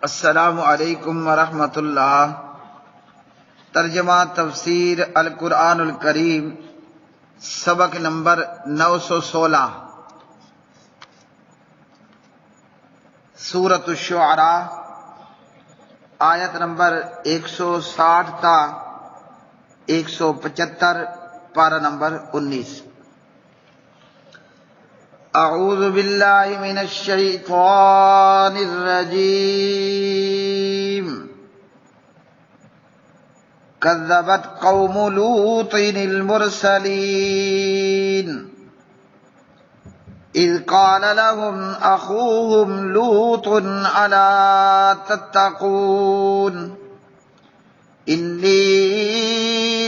السلام علیکم ورحمۃ اللہ۔ ترجمہ تفسیر القرآن الکریم، سبق نمبر 916، سورۃ الشعراء، آیت نمبر 160 تا 175، پارہ نمبر 19۔ اعوذ باللہ من الشیطان الرجیم۔ کذبت قوم لوط المرسلین اذ قال لهم اخوهم لوط الا تتقون انی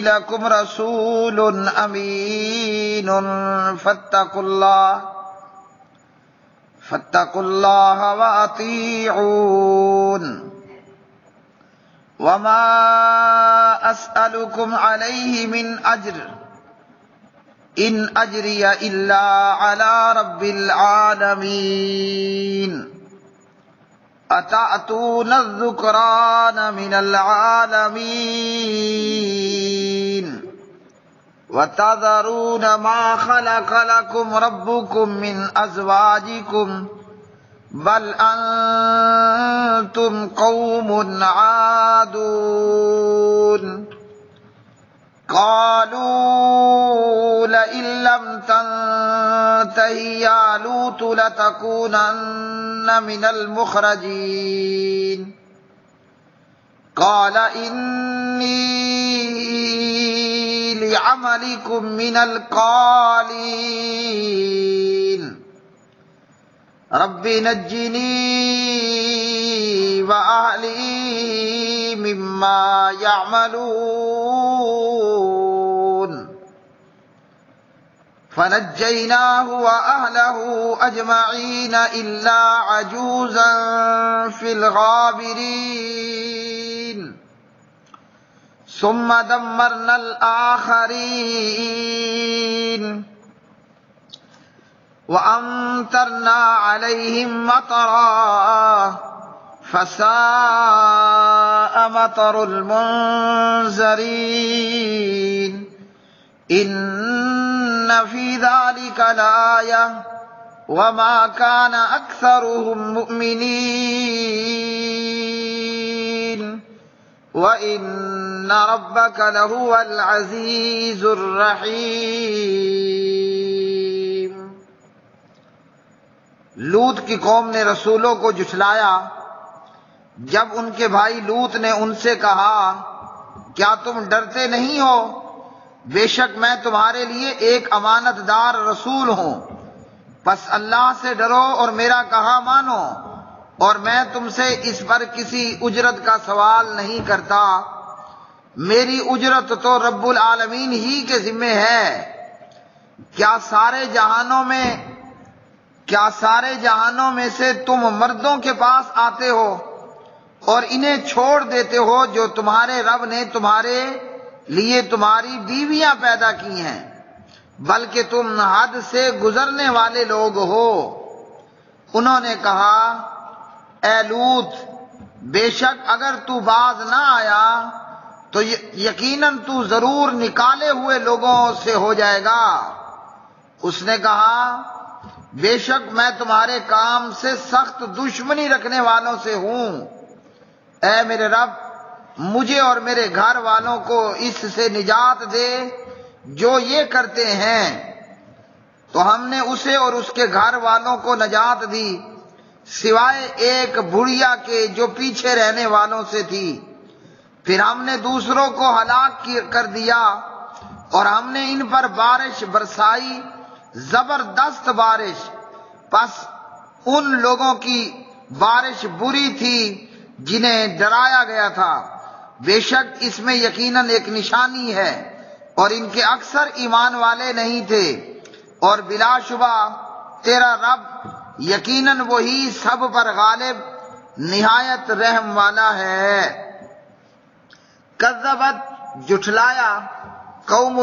لکم رسول امین فاتقوا اللہ وأطیعون وما اسألکم علیہ من اجر ان اجری الا علی رب العالمین اتأتون الذکران من العالمین وَتَذَرُونَ مَا خَلَقَ لَكُمْ رَبُّكُمْ مِنْ أَزْوَاجِكُمْ بَلْ أَنْتُمْ قَوْمٌ عَادُونَ قَالُوا لَئِن لَّمْ تَنْتَهِ يَا لُوطُ لَتَكُونَنَّ مِنَ الْمُخْرَجِينَ قَالَ إِنِّي لعملكم من القالين رب نجني وأهلي مما يعملون فنجيناه وأهله أجمعين إلا عجوزا في الغابرين ثم دمرنا الآخرين وأمطرنا عليهم مطرا فساء مطر المنذرين إن في ذلك لآية وما كان أكثرهم مؤمنين وَإِنَّ رَبَّكَ لَهُوَ الْعَزِيزُ الرَّحِيمُ۔ لوط کی قوم نے رسولوں کو جھٹلایا جب ان کے بھائی لوط نے ان سے کہا، کیا تم ڈرتے نہیں ہو؟ بے شک میں تمہارے لیے ایک امانت دار رسول ہوں، پس اللہ سے ڈرو اور میرا کہا مانو، اور میں تم سے اس پر کسی اجرت کا سوال نہیں کرتا، میری اجرت تو رب العالمین ہی کے ذمے ہے۔ کیا سارے جہانوں میں سے تم مردوں کے پاس آتے ہو اور انہیں چھوڑ دیتے ہو جو تمہارے رب نے تمہارے لیے تمہاری بیویاں پیدا کی ہیں، بلکہ تم حد سے گزرنے والے لوگ ہو۔ انہوں نے کہا، اے لوط، بے شک اگر تو باز نہ آیا تو یقیناً تو ضرور نکالے ہوئے لوگوں سے ہو جائے گا۔ اس نے کہا، بے شک میں تمہارے کام سے سخت دشمنی رکھنے والوں سے ہوں۔ اے میرے رب، مجھے اور میرے گھر والوں کو اس سے نجات دے جو یہ کرتے ہیں۔ تو ہم نے اسے اور اس کے گھر والوں کو نجات دی، سوائے ایک بڑھیا کے جو پیچھے رہنے والوں سے تھی۔ پھر ہم نے دوسروں کو ہلاک کر دیا اور ہم نے ان پر بارش برسائی، زبردست بارش، پس ان لوگوں کی بارش بری تھی جنہیں ڈرایا گیا تھا۔ بے شک اس میں یقیناً ایک نشانی ہے اور ان کے اکثر ایمان والے نہیں تھے، اور بلا شبہ تیرا رب یقیناً وہی سب پر غالب نہایت رحم والا ہے۔ کذبت جھٹلایا قوم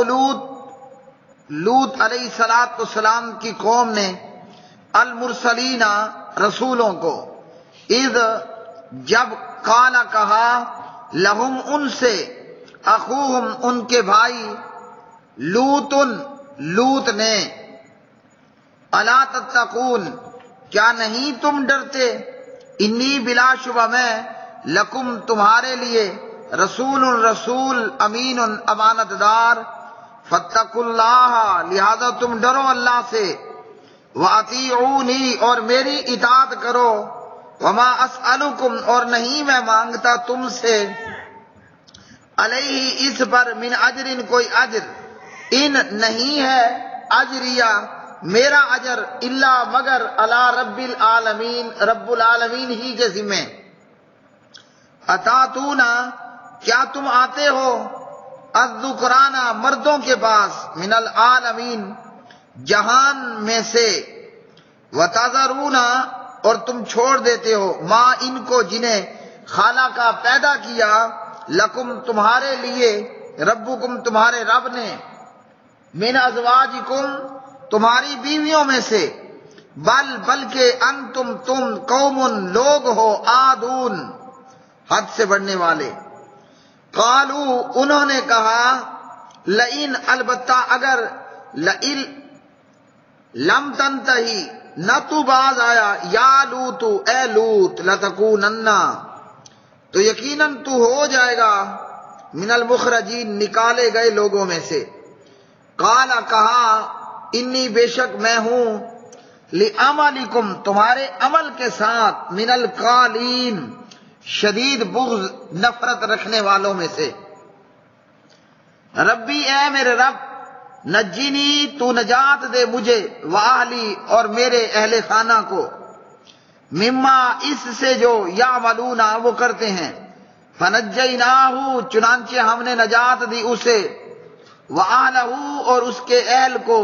لوط علیہ السلام کی قوم نے المرسلین رسولوں کو، اذ جب قال کہا لہم ان سے اخوہم ان کے بھائی لوط نے الا تتقون کیا نہیں تم ڈرتے انی بلا شبہ میں لکم تمہارے لیے رسول امین امانت دار فاتقوا اللہ لہذا تم ڈرو اللہ سے واطیعونی اور میری اطاعت کرو وما اسألکم اور نہیں میں مانگتا تم سے علیہ اس پر من اجر کوئی اجر ان نہیں ہے اجریہ میرا اجر الا مگر علی رب العالمین ہی کے ذمہ اتاتونا کیا تم آتے ہو الذکرانہ مردوں کے پاس من العالمین جہان میں سے وتذرون اور تم چھوڑ دیتے ہو ما ان کو جنہیں خالق کا پیدا کیا لکم تمہارے لیے ربکم تمہارے رب نے من ازواجکم تمہاری بیویوں میں سے بلکہ انتم تم قوم لوگ ہو عادون حد سے بڑھنے والے قالو انہوں نے کہا لئن البتہ اگر لئن لم تنتہی نہ تو باز آیا یا لوط اے لوط لتکونن تو یقیناً تو ہو جائے گا من المخرجین نکالے گئے لوگوں میں سے قال کہا انی بے شک میں ہوں لعملکم تمہارے عمل کے ساتھ من القالین شدید بغض نفرت رکھنے والوں میں سے ربی اے میرے رب نجینی تو نجات دے مجھے واہلی اور میرے اہل خانہ کو مما اس سے جو یعملون وہ کرتے ہیں فنجیناہ چنانچہ ہم نے نجات دی اسے وآلہ اور اس کے اہل کو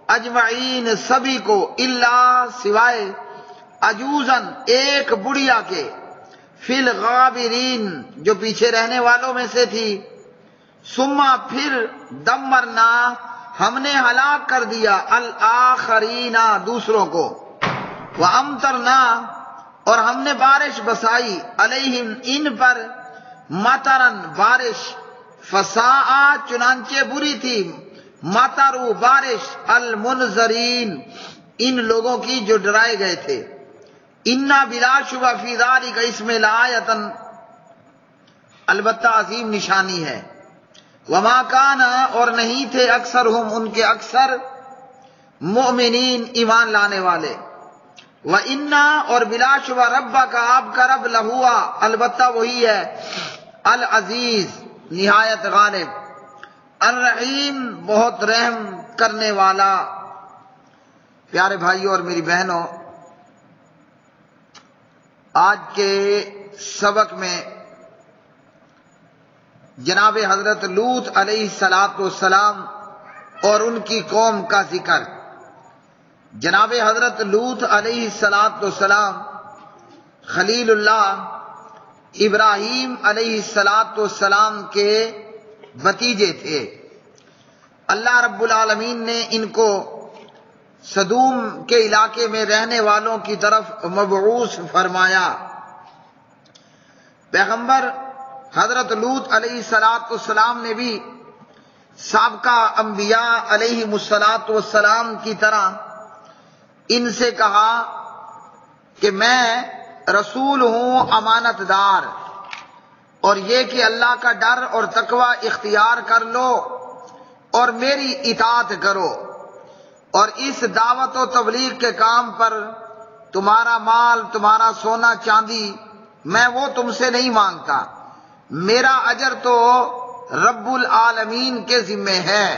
اجمعین سبھی کو الا سوائے عجوزن ایک بڑھیا کے فی الغابرین جو پیچھے رہنے والوں میں سے تھی ثم پھر دمرنا ہم نے ہلاک کر دیا الآخرین دوسروں کو وامطرنا اور ہم نے بارش بسائی علیہم ان پر مطرن بارش فساء چنانچہ بری تھی مطرو بارش المنذرین ان لوگوں کی جو ڈرائے گئے تھے انا بلا شبہ فی ذالک اس میں لآیۃ البتہ عظیم نشانی ہے وما کان اور نہیں تھے اکثرہم ان کے اکثر مؤمنین ایمان لانے والے وَإِنَّا اور بلا شبہ ربا کا آپ کا رب لہوا البتہ وہی ہے العزیز نہایت غالب الرحیم بہت رحم کرنے والا۔ پیارے بھائیوں اور میری بہنوں، آج کے سبق میں جناب حضرت لوط علیہ السلام اور ان کی قوم کا ذکر۔ جناب حضرت لوط علیہ السلام خلیل اللہ ابراہیم علیہ السلام کے بھتیجے تھے۔ اللہ رب العالمین نے ان کو سدوم کے علاقے میں رہنے والوں کی طرف مبعوث فرمایا۔ پیغمبر حضرت لوط علیہ السلام نے بھی سابقہ انبیاء علیہ السلام کی طرح ان سے کہا کہ میں رسول ہوں امانت دار، اور یہ کہ اللہ کا ڈر اور تقوی اختیار کر لو اور میری اطاعت کرو، اور اس دعوت و تبلیغ کے کام پر تمہارا مال، تمہارا سونا چاندی میں وہ تم سے نہیں مانگتا، میرا اجر تو رب العالمین کے ذمہ ہے۔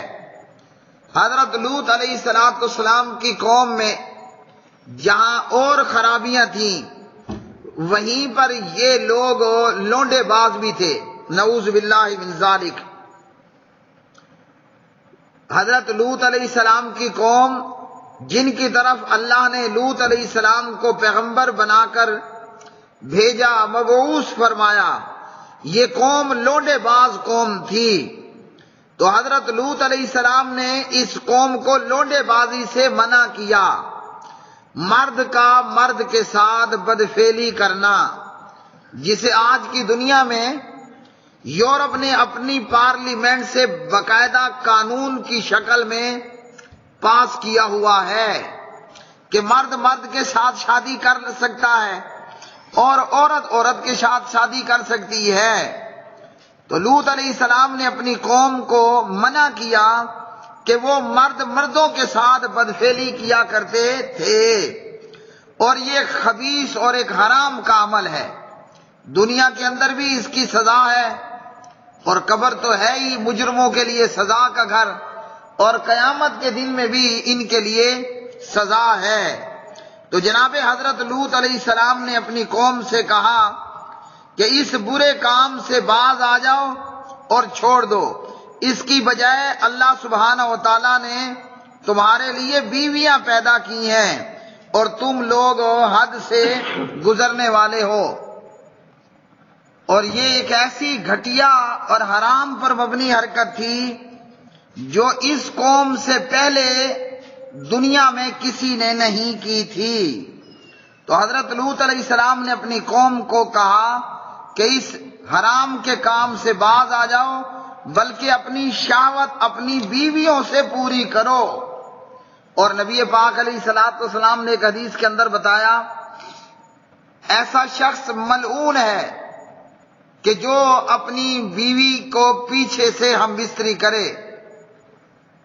حضرت لوط علیہ السلام کی قوم میں جہاں اور خرابیاں تھیں وہیں پر یہ لوگ لونڈے باز بھی تھے، نعوذ باللہ من ذالک۔ حضرت لوط علیہ السلام کی قوم جن کی طرف اللہ نے لوط علیہ السلام کو پیغمبر بنا کر بھیجا، مبعوث فرمایا، یہ قوم لونڈے باز قوم تھی، تو حضرت لوط علیہ السلام نے اس قوم کو لونڈے بازی سے منع کیا۔ مرد کا مرد کے ساتھ بدفعلی کرنا، جسے آج کی دنیا میں یورپ نے اپنی پارلیمنٹ سے باقاعدہ قانون کی شکل میں پاس کیا ہوا ہے کہ مرد مرد کے ساتھ شادی کر سکتا ہے اور عورت عورت کے ساتھ شادی کر سکتی ہے۔ تو لوط علیہ السلام نے اپنی قوم کو منع کیا کہ وہ مرد مردوں کے ساتھ بدفعلی کیا کرتے تھے، اور یہ خبیث اور ایک حرام کا عمل ہے۔ دنیا کے اندر بھی اس کی سزا ہے، اور قبر تو ہے ہی مجرموں کے لیے سزا کا گھر، اور قیامت کے دن میں بھی ان کے لیے سزا ہے۔ تو جناب حضرت لوط علیہ السلام نے اپنی قوم سے کہا کہ اس برے کام سے باز آ جاؤ اور چھوڑ دو، اس کی بجائے اللہ سبحانہ و تعالیٰ نے تمہارے لیے بیویاں پیدا کی ہیں اور تم لوگ حد سے گزرنے والے ہو۔ اور یہ ایک ایسی گھٹیا اور حرام پر مبنی حرکت تھی جو اس قوم سے پہلے دنیا میں کسی نے نہیں کی تھی۔ تو حضرت لوط علیہ السلام نے اپنی قوم کو کہا کہ اس حرام کے کام سے باز آ جاؤ، بلکہ اپنی شہوت اپنی بیویوں سے پوری کرو۔ اور نبی پاک علیہ الصلوۃ والسلام نے ایک حدیث کے اندر بتایا، ایسا شخص ملعون ہے کہ جو اپنی بیوی کو پیچھے سے ہم بستری کرے۔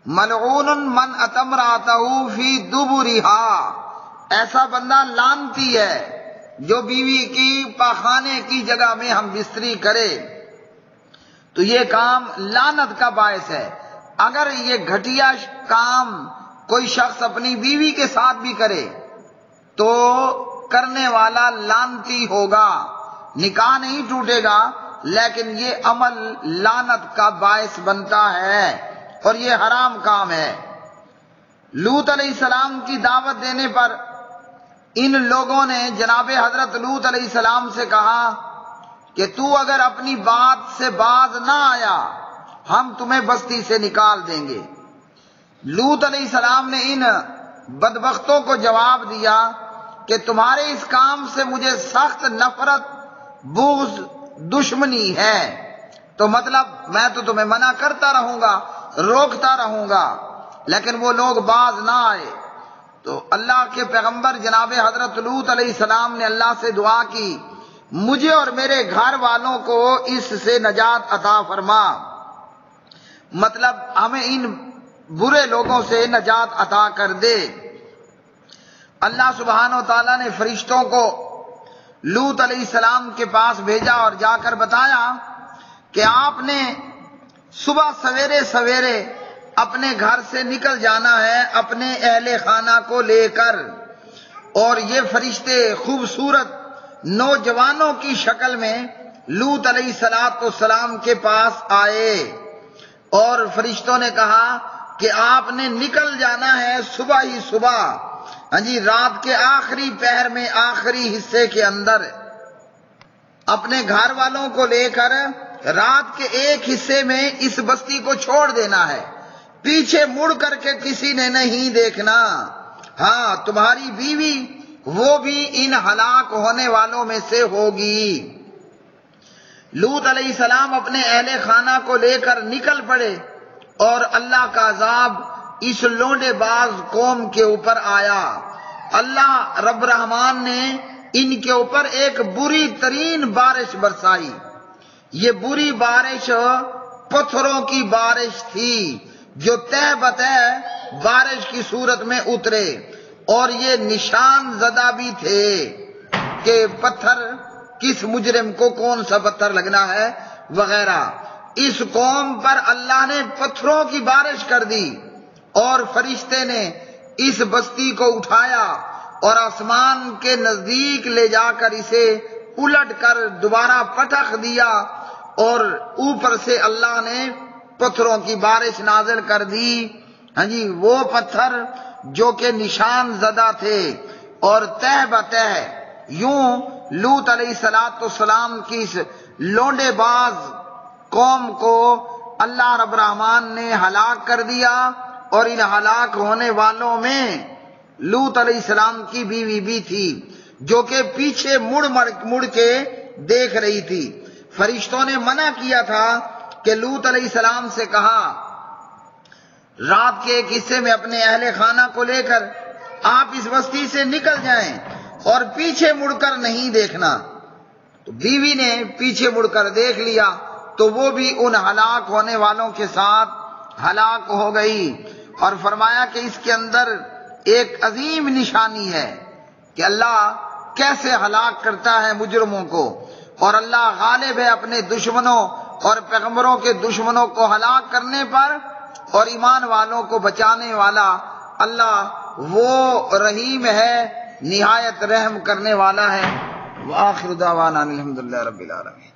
ملعون من اتى امرأته فی دبرها، ایسا بندہ لعنتی ہے جو بیوی کی پاخانے کی جگہ میں ہم بستری کرے۔ تو یہ کام لعنت کا باعث ہے۔ اگر یہ گھٹیا کام کوئی شخص اپنی بیوی کے ساتھ بھی کرے تو کرنے والا لعنتی ہوگا، نکاح نہیں ٹوٹے گا، لیکن یہ عمل لعنت کا باعث بنتا ہے اور یہ حرام کام ہے۔ لوط علیہ السلام کی دعوت دینے پر ان لوگوں نے جناب حضرت لوط علیہ السلام سے کہا کہ تو اگر اپنی بات سے باز نہ آیا ہم تمہیں بستی سے نکال دیں گے۔ لوط علیہ السلام نے ان بدبختوں کو جواب دیا کہ تمہارے اس کام سے مجھے سخت نفرت، بغض، دشمنی ہے، تو مطلب میں تو تمہیں منع کرتا رہوں گا، روکتا رہوں گا، لیکن وہ لوگ باز نہ آئے۔ تو اللہ کے پیغمبر جناب حضرت لوط علیہ السلام نے اللہ سے دعا کی، مجھے اور میرے گھر والوں کو اس سے نجات عطا فرما، مطلب ہمیں ان برے لوگوں سے نجات عطا کر دے۔ اللہ سبحانہ و تعالیٰ نے فرشتوں کو لوط علیہ السلام کے پاس بھیجا اور جا کر بتایا کہ آپ نے صبح سویرے سویرے اپنے گھر سے نکل جانا ہے اپنے اہل خانہ کو لے کر۔ اور یہ فرشتے خوبصورت نوجوانوں کی شکل میں لوط علیہ السلام کے پاس آئے، اور فرشتوں نے کہا کہ آپ نے نکل جانا ہے صبح ہی صبح، رات کے آخری پہر میں آخری حصے کے اندر، اپنے گھر والوں کو لے کر رات کے ایک حصے میں اس بستی کو چھوڑ دینا ہے، پیچھے مڑ کر کے کسی نے نہیں دیکھنا۔ ہاں، تمہاری بیوی وہ بھی ان ہلاک ہونے والوں میں سے ہوگی۔ لوط علیہ السلام اپنے اہل خانہ کو لے کر نکل پڑے اور اللہ کا عذاب اس لونڈے باز قوم کے اوپر آیا۔ اللہ رب رحمان نے ان کے اوپر ایک بری ترین بارش برسائی۔ یہ بری بارش پتھروں کی بارش تھی جو تہ بتہ بارش کی صورت میں اترے، اور یہ نشان زدہ بھی تھے کہ پتھر کس مجرم کو کون سا پتھر لگنا ہے وغیرہ۔ اس قوم پر اللہ نے پتھروں کی بارش کر دی، اور فرشتے نے اس بستی کو اٹھایا اور آسمان کے نزدیک لے جا کر اسے الٹ کر دوبارہ پٹخ دیا، اور اوپر سے اللہ نے پتھروں کی بارش نازل کر دی۔ وہ پتھر جو کہ نشان زدہ تھے، اور تہ بتہ یوں لوط علیہ السلام کی اس لونڈے باز قوم کو اللہ رب رحمان نے ہلاک کر دیا، اور ان ہلاک ہونے والوں میں لوط علیہ السلام کی بیوی بھی تھی جو کہ پیچھے مڑ کے دیکھ رہی تھی۔ فرشتوں نے منع کیا تھا کہ لوط علیہ السلام سے کہا رات کے ایک حصے میں اپنے اہل خانہ کو لے کر آپ اس بستی سے نکل جائیں اور پیچھے مڑ کر نہیں دیکھنا۔ تو بیوی نے پیچھے مڑ کر دیکھ لیا تو وہ بھی ان ہلاک ہونے والوں کے ساتھ ہلاک ہو گئی۔ اور فرمایا کہ اس کے اندر ایک عظیم نشانی ہے کہ اللہ کیسے ہلاک کرتا ہے مجرموں کو، اور اللہ غالب ہے اپنے دشمنوں اور پیغمبروں کے دشمنوں کو ہلاک کرنے پر، اور ایمان والوں کو بچانے والا اللہ وہ رحیم ہے، نہایت رحم کرنے والا ہے۔ وآخر دعوانا الحمدللہ رب العالمین۔